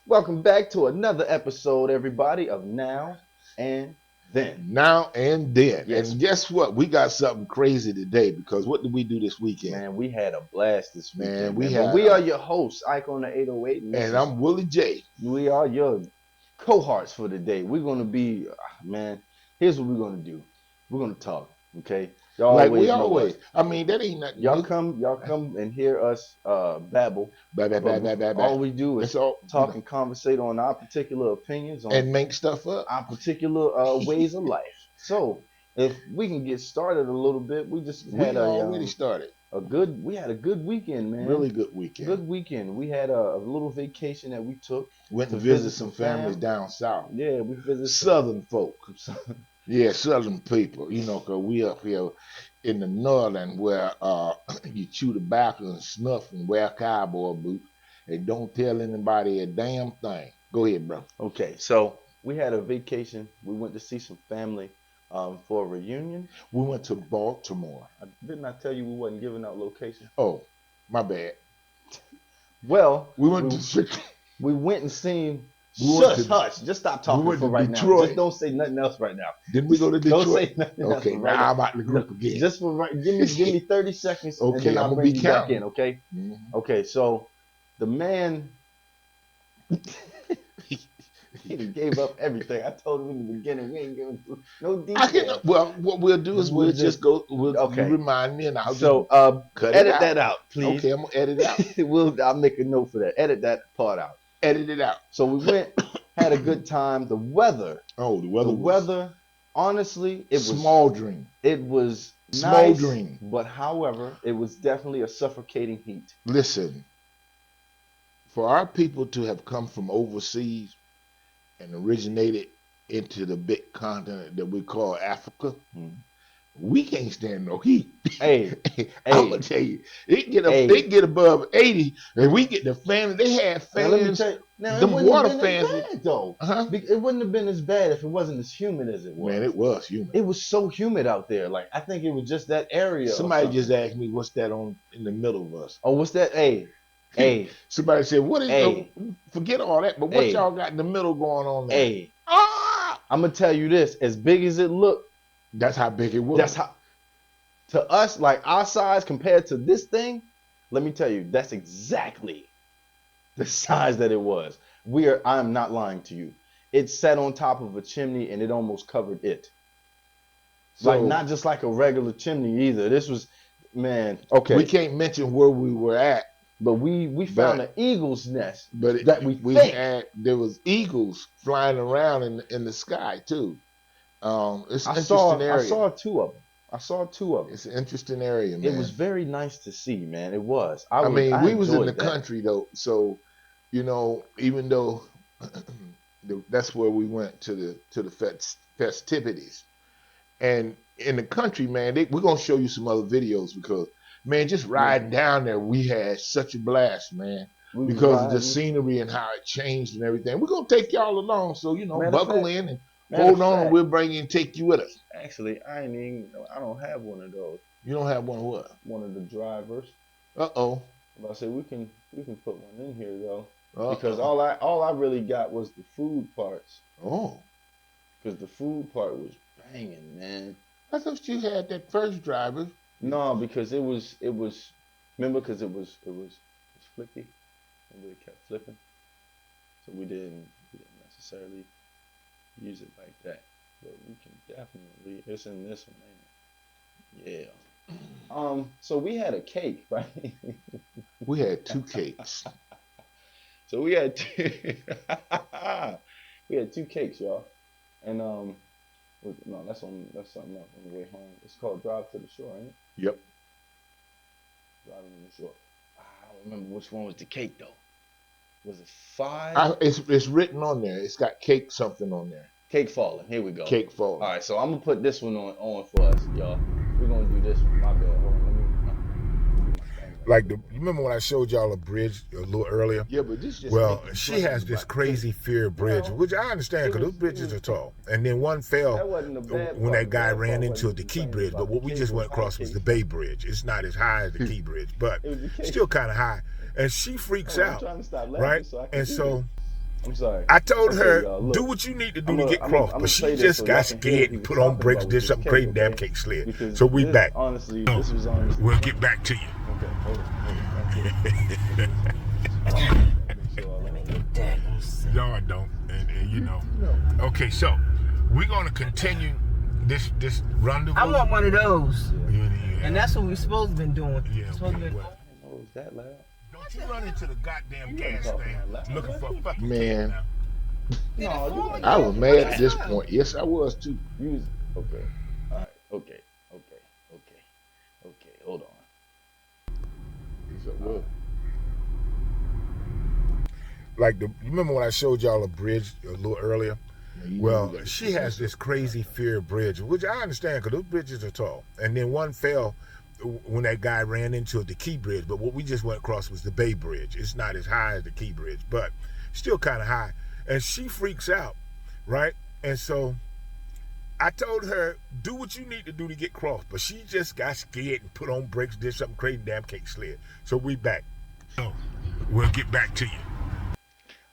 Welcome back to another episode, everybody, of Now and Then. Now and then. Yes. And guess what? We got something crazy today because what did we do this weekend? Man, we had a blast this weekend. we But had, we are your hosts, Ike on the 808. And I'm Willie J. We are your cohorts for the day. We're going to be, man, here's what we're going to do. We're going to talk, okay? Y'all Like always we know always. us. I mean, that ain't nothing. Y'all come and hear us babble. All we do is talk and conversate on our particular opinions on and make stuff up. Our particular ways of life. So if we can get started a little bit, we already started. We had a good weekend, man. Really good weekend. Good weekend. We had a little vacation that we took. Went to visit some families down south. Yeah, we visited Southern folk. Yeah, Southern people. You know, because we up here in the northern where you chew tobacco and snuff and wear cowboy boots and don't tell anybody a damn thing. Go ahead, bro. Okay, so we had a vacation. We went to see some family for a reunion. We went to Baltimore. Didn't I tell you we wasn't giving out location? Oh, my bad. Well, we went and seen. Hush. Just stop talking for right Detroit. now. Just don't say nothing else right now. Didn't we go to Detroit? Don't say nothing else. Okay, right now I'm out the group again. Just for right, give me 30 seconds, okay, and then I'll bring you back in. Okay. Mm-hmm. Okay. So the man, he gave up everything. I told him in the beginning we ain't giving no details. Well, what we'll do is we'll just go. Okay. You remind me, and I'll edit that out, please. Okay, I'm gonna edit it out. I'll make a note for that. Edit that part out. Edit it out. So we went, had a good time. The weather. Oh, the weather. Honestly, it was smoldering. It was smoldering. Nice, but however, it was definitely a suffocating heat. Listen, for our people to have come from overseas and originated into the big continent that we call Africa, we can't stand no heat. Hey, I'm gonna tell you, they get above 80, and we get the fan. They had fans. Now, them water fans, bad, though. It wouldn't have been as bad if it wasn't as humid as it was. Man, it was humid. It was so humid out there. Like I think it was just that area. Somebody just asked me, "What's that on in the middle of us?" Oh, what's that? Hey. Somebody said, "What is?" Forget all that. But what y'all got in the middle going on there? Hey. I'm gonna tell you this: as big as it looked. That's how big it was. That's how, to us, like our size compared to this thing, let me tell you, that's exactly the size that it was. I'm not lying to you. It sat on top of a chimney and it almost covered it. So, like not just like a regular chimney either. This was, man, okay. We can't mention where we were at. But we found an eagle's nest. But there was eagles flying around in the sky too. It's an interesting area. I saw two of them. It's an interesting area, man. It was very nice to see, man. It was. I mean, we was in the country though, so you know, even though that's where we went to the festivities, and in the country, man, we're gonna show you some other videos because, man, just riding down there, we had such a blast, man. Because of the scenery and how it changed and everything. We're gonna take y'all along, so you know, buckle in and hold on, and we'll bring you and take you with us. Actually, I don't have one of those. You don't have one of what? One of the drivers. Uh-oh. But I said we can put one in here though. Because all I really got was the food parts. Oh. Because the food part was banging, man. I thought you had that first driver. No, because it was remember, because it was flippy. Remember, it kept flipping. So we didn't necessarily use it like that, but we can definitely. It's in this one, ain't it? Yeah. So we had a cake, right? We had two cakes. So we had two cakes, y'all, and no, that's something else on the way home. It's called Drive to the Shore, ain't it? Yep. Driving to the Shore. I don't remember which one was the cake though. Was it 5? It's written on there. It's got cake something on there. Cake falling. Here we go. Cake falling. All right, so I'm gonna put this one on for us, y'all. We're gonna do this one. My bad. Hold on. Like you remember when I showed y'all a bridge a little earlier? Yeah, but this just. Well, she has this crazy fear of bridges, which I understand because those bridges are tall. And then one fell when that guy ran into the Key Bridge. But what we just went across was the Bay Bridge. It's not as high as the Key Bridge, but still kind of high. And she freaks out, right? And so I'm sorry. I told Okay, her, y'all. do Look, what you need to do I'm to gonna get I'm gonna cross, I'm but gonna she play this just so y'all got can hear what scared he and was put on talking brakes, about with did this something cake, crazy, damn okay? cake slid. Because So we this, back. honestly, No, this was honestly. we'll get back to you. Okay, hold it, right quick. Okay, so gotta make sure all that. No, I don't. And you know. No. Okay, so we're gonna continue this rendezvous. I want one of those. Yeah. And that's what we're supposed to been doing. Yeah, Supposed to been well, I didn't know it was that loud. don't you run into the goddamn You wasn't gas talking thing that loud, looking man. for a fucking cake Man, now. No, you weren't I was talking mad that at this loud. point. Yes, I was too. You was okay. All right. Okay. Hold on. He said, well, Like you remember when I showed y'all a bridge a little earlier? you know Well, we got she has this crazy fear of bridges, which I understand because those bridges are tall. And then one fell when that guy ran into the Key Bridge. But what we just went across was the Bay Bridge. It's not as high as the Key Bridge, but still kind of high. And she freaks out, right? And so I told her, do what you need to do to get cross. But she just got scared and put on brakes, did something crazy, damn cake slid. So we back. So we'll get back to you.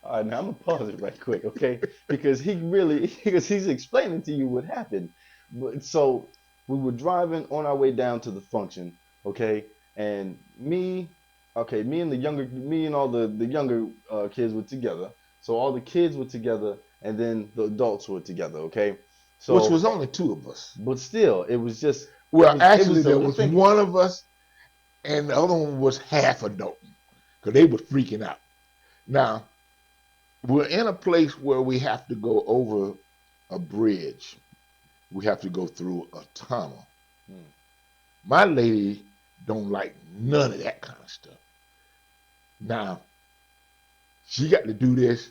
All right, now I'm gonna pause it right quick, okay? Because he's explaining to you what happened. But so we were driving on our way down to the function, okay? And me and all the younger kids were together. So all the kids were together, and then the adults were together, okay? which So, was only two of us. but still, it was just Well, it actually, was there I was think one of us, and the other one was half adult because they were freaking out. Now, we're in a place where we have to go over a bridge. We have to go through a tunnel. Hmm. My lady don't like none of that kind of stuff. Now, she got to do this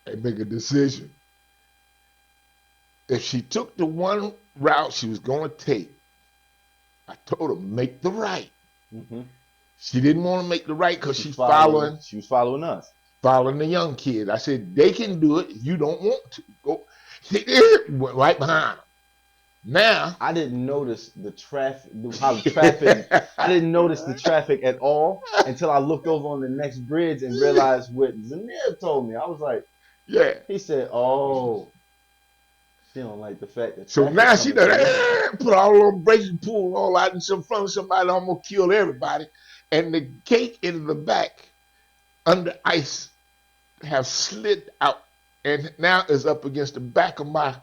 and make a decision. If she took the one route she was going to take, I told her make the right. Mm-hmm. She didn't want to make the right because she's She was following us. following the young kids. I said they can do it. You don't want to go. She went right behind them. Now I didn't notice the traffic, how the traffic. I didn't notice the traffic at all until I looked over on the next bridge and realized what Zamir told me. I was like, yeah. he said, "Oh, she don't like the fact that So traffic now she coming through." done put all on brakes and pulled all out in front of somebody, almost killed everybody. And the cake in the back under ice have slid out and now is up against the back of my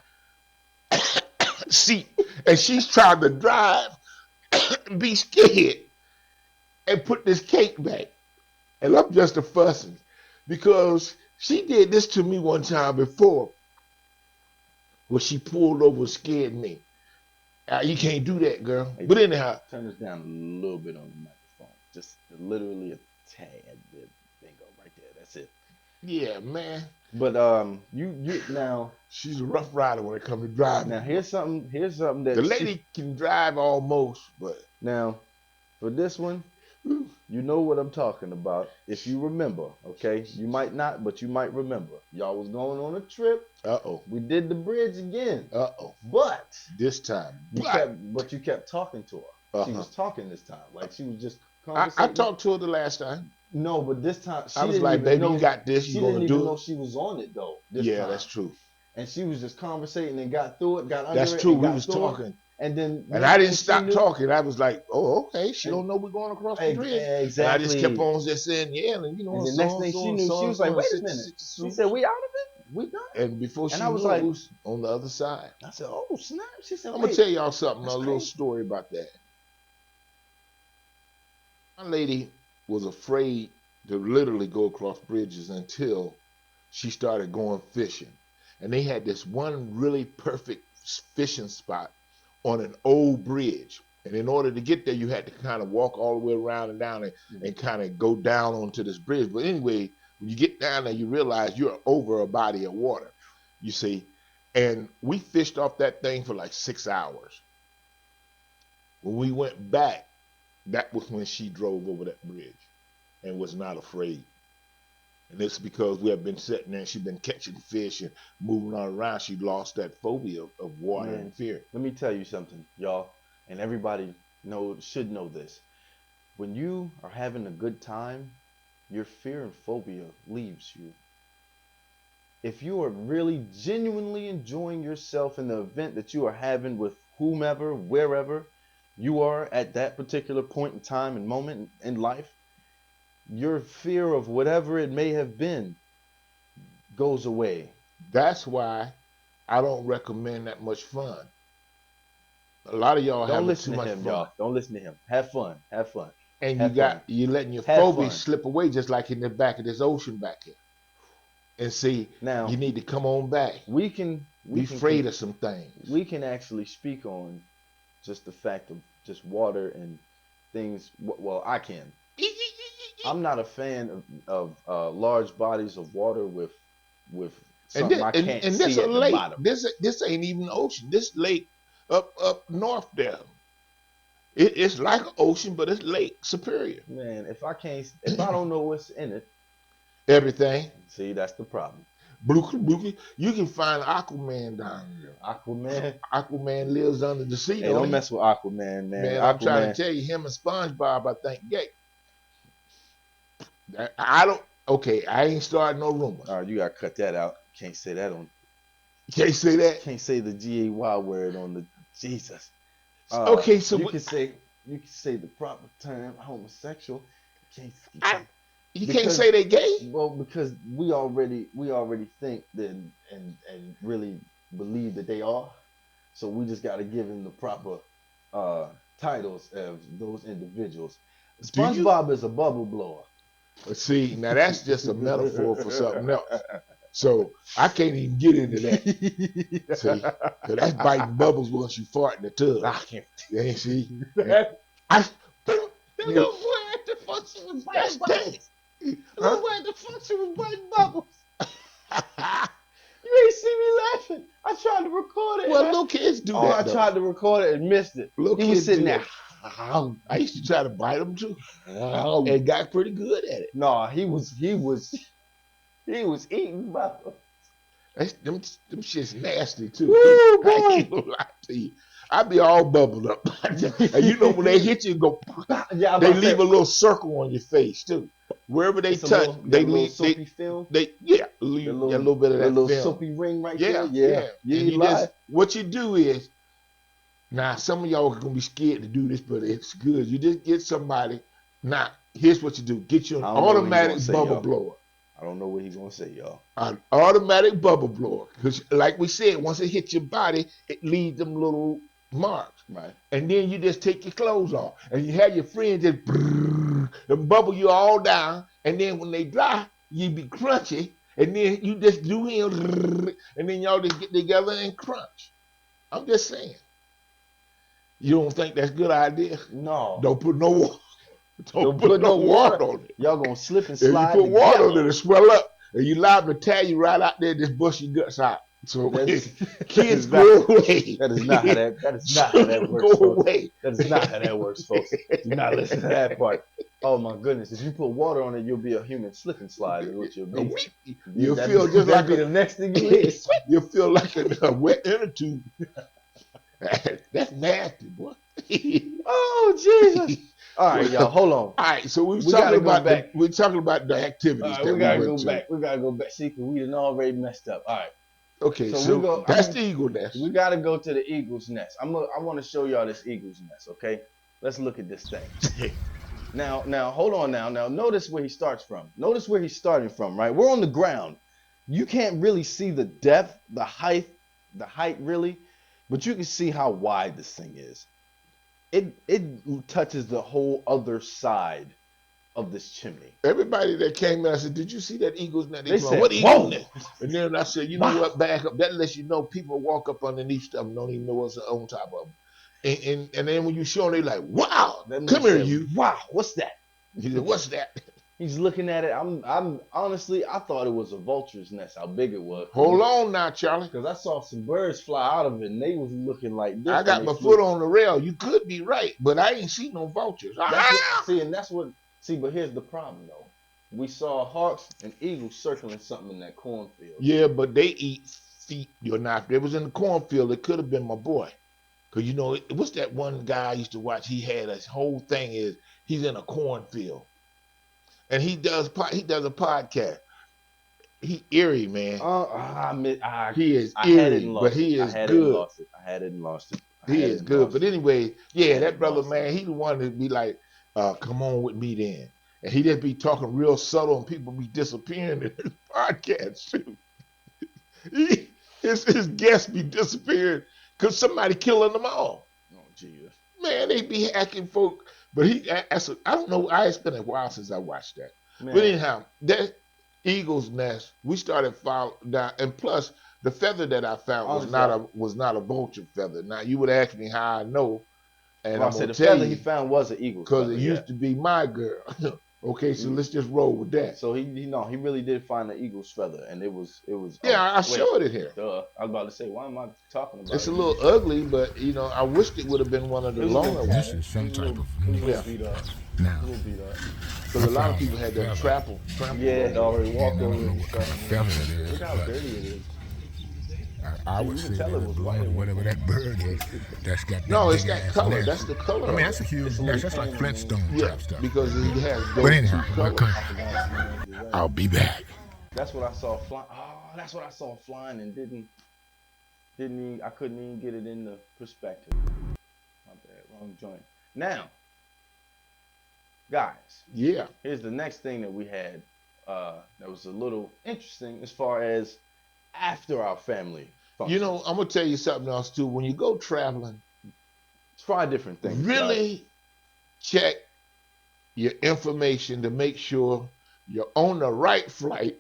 seat. And she's trying to drive, be scared, and put this cake back. And I'm just a fussing because she did this to me one time before where she pulled over and scared me. You can't do that, girl. Hey, But anyhow, turn this down a little bit on the microphone, just literally a tad bit. Bingo, right there. That's it. yeah, man. But you now She's a rough rider when it comes to driving. now here's something that The lady can drive almost, but now for this one. You know what I'm talking about. If you remember, okay? You might not, but you might remember. Y'all was going on a trip. uh-oh. We did the bridge again. Uh-oh. But This time. you kept talking to her. She Uh-huh. was talking this time. Like she was just I conversating. talked to her the last time. No, but this time she I was didn't like, even baby, know you got this. she You didn't gonna even do know it? she was on it though. This Yeah, time. that's true. And she was just conversating and got through it, got under That's it, true. and We got was through it. talking. And then And I didn't next thing stop she knew- talking. I was like, oh, okay. She And- don't know we're going across the bridge. Exactly. And I just kept on just saying, yeah, and you know, And the so next and thing so she and knew, so she and was so like, and "Wait a such and minute." such and She such. said, "We out of it? We done?" And before she And I was knew like- it was on the other side. I said, "Oh snap!" She said, I'm "Wait." gonna tell y'all something, That's a little crazy. story about that. My lady was afraid to literally go across bridges until she started going fishing. And they had this one really perfect fishing spot on an old bridge. And in order to get there, you had to kind of walk all the way around and down and kind of go down onto this bridge. But anyway, when you get down there, you realize you're over a body of water, you see. And we fished off that thing for like 6 hours. When we went back, that was when she drove over that bridge and was not afraid. And it's because we have been sitting there and she'd been catching fish and moving on around. She lost that phobia of water Man, and fear. Let me tell you something, y'all, and everybody should know this. When you are having a good time, your fear and phobia leaves you. if you are really genuinely enjoying yourself in the event that you are having with whomever, wherever you are at that particular point in time and moment in life, your fear of whatever it may have been goes away. That's why I don't recommend that much fun. A lot of y'all Don't having too listen to much him, fun. y'all. Don't listen to him. Have fun. Have fun. And Have fun. you letting your Have phobia fun. slip away just like in the back of this ocean back here. And see, Now you need to come on back. we can Be afraid of some things. we can actually speak on just the fact of just water and things. Well, I can. I'm not a fan of large bodies of water with And something I can't this see a at the lake. bottom. This ain't even ocean. This lake up north there. It's like an ocean, but it's Lake Superior. Man, if I don't know what's in it, Everything. see, that's the problem. Blue, you can find Aquaman down here. Aquaman. Aquaman lives under the sea. Hey, don't mess with Aquaman, man. Man, I'm trying Aquaman. to tell you, him and SpongeBob, I think, gay. I don't. Okay, I ain't starting no rumors. All right, you gotta cut that out. Can't say that on. You can't say that. Can't say the GAY word on the Jesus. Okay, so you can say the proper term homosexual. You you because- can't say they gay. Well, because we already think that and really believe that they are. So we just got to give them the proper titles of those individuals. SpongeBob is a bubble blower. See, now that's just a metaphor for something else. So I can't even get into that. See, 'cause that's biting bubbles once you fart in the tub. I can't. You see, That little little boy at the function was biting bubbles. Little boy at the function was biting bubbles. You ain't see me laughing. I tried to record it. Well, little kids do I that. tried to record it and missed it. Little He was kids sitting do there. that. I used to try to bite them too, and got pretty good at it. No, he was eating bubbles. Them shit's nasty too. Woo, boy. I ain't gonna lie to you. I be all bubbled up. And you know when they hit you, go. Yeah, They leave a little circle on your face too. Wherever they touch, they leave. soapy film. They leave a little bit of that little film. soapy ring right Yeah, there. yeah. You And ain't lie. what you do is, now some of y'all are gonna be scared to do this, but it's good. You just get somebody. Now, here's what you do: get you an I don't know what he's automatic gonna say, bubble y'all. blower. I don't know what he's gonna say, y'all. An automatic bubble blower, because like we said, once it hits your body, it leaves them little marks. Right. And then you just take your clothes off, and you have your friends just brrr, and bubble you all down. And then when they dry, you be crunchy, and then you just do him, brrr, and then y'all just get together and crunch. I'm just saying. You don't think that's a good idea? No. Don't put no water. Don't put no water on it. Y'all gonna slip and If you slide. put water on together. it, it'll swell up, and you liable to tear you right out there, just bust your guts out. So That's- kids, that is go away. That is not how that works. Go folks. away. That is not how that works, folks. Do not listen to that part. Oh my goodness! If you put water on it, you'll be a human slip and slide. Is what you'll be. You'll feel just like the next thing you need. you'll feel like a wet inner tube. That's nasty, boy. Oh Jesus! All right, y'all, hold on. All right, so We gotta go back. we're talking about the activities All right, that we gotta go went to. back. We gotta go back. See, 'cause we done already messed up. All right, Okay, So so, we go- that's I'm- the eagle nest. we gotta go to the eagle's nest. I want to show y'all this eagle's nest. Okay, let's look at this thing. Now, hold on. Now, notice where he starts from. Notice where he's starting from. Right, we're on the ground. You can't really see the depth, the height really, but you can see how wide this thing is. It touches the whole other side of this chimney. Everybody that came in, I said, "Did you see that eagle's nest?" They go, said, "What eagle's "Whoa!" nest?" And then I said, "You know Wow. what? Back up. That lets you know people walk up underneath stuff and don't even know what's on top of them." And then when you show them, they like, "Wow, That come man here, said, you." Wow, what's that? He said, "What's that?" He's looking at it. I'm honestly, I thought it was a vulture's nest. How big it was. Hold on now, Charlie. Because I saw some birds fly out of it, and they was looking like this. I got my foot on the rail. You could be right, but I ain't seen no vultures. But here's the problem though. We saw hawks and eagles circling something in that cornfield. Yeah, but they eat feet. You're not. If it was in the cornfield, it could have been my boy. Cause you know, what's that one guy I used to watch? He had his whole thing is he's in a cornfield, and he does a podcast. he eerie, man. He is I had it eerie, and but lost it. he I is had it and good. lost it. I had it and lost it. I He had it is and good. lost But it. anyway, I yeah, had it that and brother, lost it. man, he the one that be like, come on with me then. And he just be talking real subtle and people be disappearing in his podcast too. His guests be disappearing because somebody killing them all. Oh, Jesus. Man, they be hacking folk. But I don't know, it's been a while since I watched that. Man. But anyhow, that eagle's nest, we started following down, and plus the feather that I found was not a vulture feather. Now you would ask me how I know, and Well, I'm I said gonna the tell feather you he found was an eagle's because feather. it used to be my girl. Okay, so let's just roll with that. So he really did find the eagle's feather, and it was. Yeah, I showed it here. Duh. I was about to say, why am I talking about It's it? a little ugly, but I wished it would have been one of the longer ones. This is some type of Yeah. Beat up. now. A little beat up. Because a lot of people had that trample. Yeah, they already walked I over don't know it and what kind of stuff. feather it is. Look how but dirty it is. I would You can say tell that it it was belongs white to at one whatever that bird is. That's got that No, it's big that ass color. nest. That's the color. I mean, of that's a it. huge nest. That's like Flintstone Yeah, type stuff. because it has those But anyhow, two we'll colors. come. I'll be back. That's what I saw flying. Oh, that's what I saw flying and didn't even, I couldn't even get it in the perspective. My bad, wrong joint. Now, guys. Yeah. Here's the next thing that we had that was a little interesting as far as after our family function. You know, I'm gonna tell you something else too. When you go traveling, try different things. Really check your information to make sure you're on the right flight,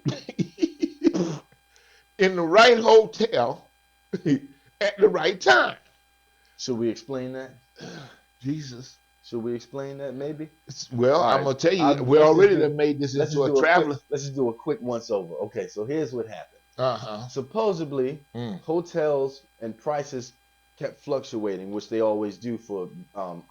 in the right hotel, at the right time. Should we explain that? Jesus. Should we explain that maybe? Well, All I'm right. gonna tell you, we already done made this Let's into just a do traveler. let's just do a quick once over. Okay, so here's what happened. Uh-huh. Supposedly, hotels and prices kept fluctuating, which they always do for holidays.